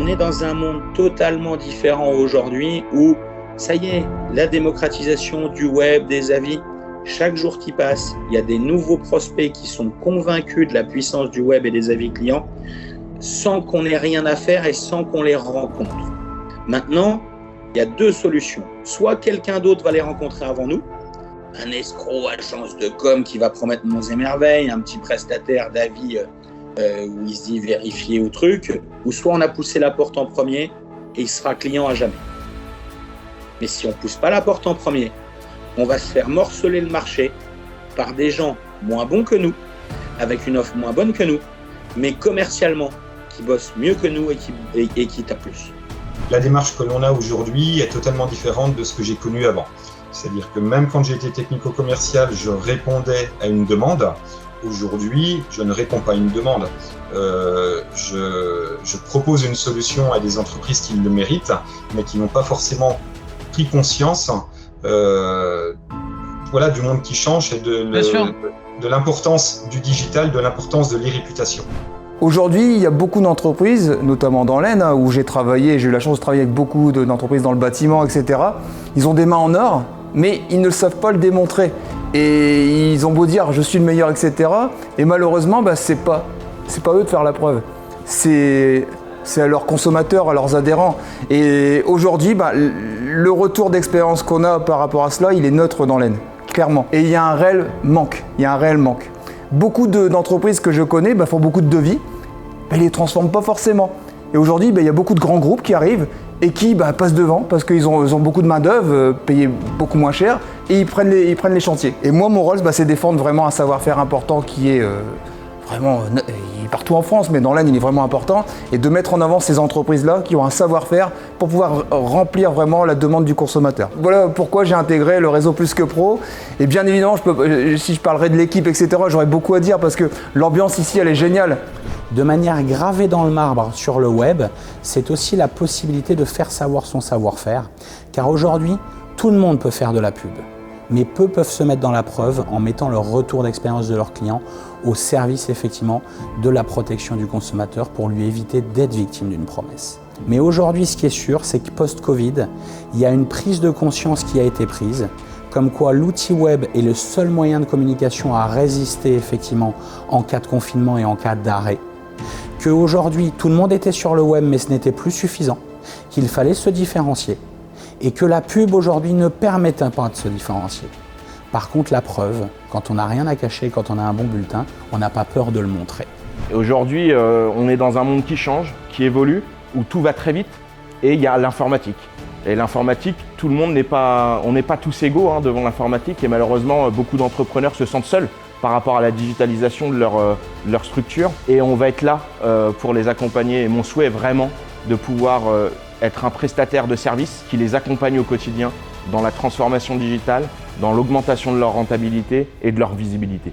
On est dans un monde totalement différent aujourd'hui où, ça y est, la démocratisation du web, des avis, chaque jour qui passe, il y a des nouveaux prospects qui sont convaincus de la puissance du web et des avis clients sans qu'on ait rien à faire et sans qu'on les rencontre. Maintenant, il y a deux solutions. Soit quelqu'un d'autre va les rencontrer avant nous, un escroc agence de com qui va promettre monts et merveilles, un petit prestataire d'avis où il se dit vérifier ou truc, ou soit on a poussé la porte en premier et il sera client à jamais. Mais si on ne pousse pas la porte en premier, on va se faire morceler le marché par des gens moins bons que nous, avec une offre moins bonne que nous, mais commercialement, qui bossent mieux que nous et qui tapent plus. La démarche que l'on a aujourd'hui est totalement différente de ce que j'ai connu avant. C'est-à-dire que même quand j'étais technico-commercial, je répondais à une demande. Aujourd'hui, je ne réponds pas à une demande. Je propose une solution à des entreprises qui le méritent, mais qui n'ont pas forcément pris conscience du monde qui change et de l'importance du digital, de l'importance de l'e-réputation. Aujourd'hui, il y a beaucoup d'entreprises, notamment dans l'Aisne, où j'ai travaillé, j'ai eu la chance de travailler avec beaucoup d'entreprises dans le bâtiment, etc. Ils ont des mains en or, mais ils ne savent pas le démontrer. Et ils ont beau dire « je suis le meilleur », etc. Et malheureusement, c'est pas eux de faire la preuve. C'est à leurs consommateurs, à leurs adhérents. Et aujourd'hui, le retour d'expérience qu'on a par rapport à cela, il est neutre dans l'Aisne, clairement. Et il y a un réel manque. Beaucoup d'entreprises que je connais font beaucoup de devis, ils ne les transforment pas forcément. Et aujourd'hui, il y a beaucoup de grands groupes qui arrivent et qui passent devant parce qu'ils ont beaucoup de main-d'œuvre, payés beaucoup moins cher, et ils prennent les chantiers. Et moi, mon rôle, c'est défendre vraiment un savoir-faire important qui est vraiment, il est partout en France, mais dans l'Aisne, il est vraiment important, et de mettre en avant ces entreprises-là qui ont un savoir-faire pour pouvoir remplir vraiment la demande du consommateur. Voilà pourquoi j'ai intégré le réseau Plus que Pro. Et bien évidemment, si je parlerais de l'équipe, etc., j'aurais beaucoup à dire parce que l'ambiance ici, elle est géniale. De manière gravée dans le marbre sur le web, c'est aussi la possibilité de faire savoir son savoir-faire, car aujourd'hui, tout le monde peut faire de la pub. Mais peu peuvent se mettre dans la preuve en mettant leur retour d'expérience de leurs clients au service effectivement de la protection du consommateur pour lui éviter d'être victime d'une promesse. Mais aujourd'hui, ce qui est sûr, c'est que post-Covid, il y a une prise de conscience qui a été prise, comme quoi l'outil web est le seul moyen de communication à résister effectivement en cas de confinement et en cas d'arrêt. Qu'aujourd'hui, tout le monde était sur le web, mais ce n'était plus suffisant, qu'il fallait se différencier. Et que la pub aujourd'hui ne permettait pas de se différencier. Par contre, la preuve, quand on n'a rien à cacher, quand on a un bon bulletin, on n'a pas peur de le montrer. Aujourd'hui, on est dans un monde qui change, qui évolue, où tout va très vite, et il y a l'informatique. Et l'informatique, tout le monde on n'est pas tous égaux devant l'informatique, et malheureusement, beaucoup d'entrepreneurs se sentent seuls par rapport à la digitalisation de leur structure. Et on va être là pour les accompagner. Et mon souhait est vraiment de pouvoir être un prestataire de services qui les accompagne au quotidien dans la transformation digitale, dans l'augmentation de leur rentabilité et de leur visibilité.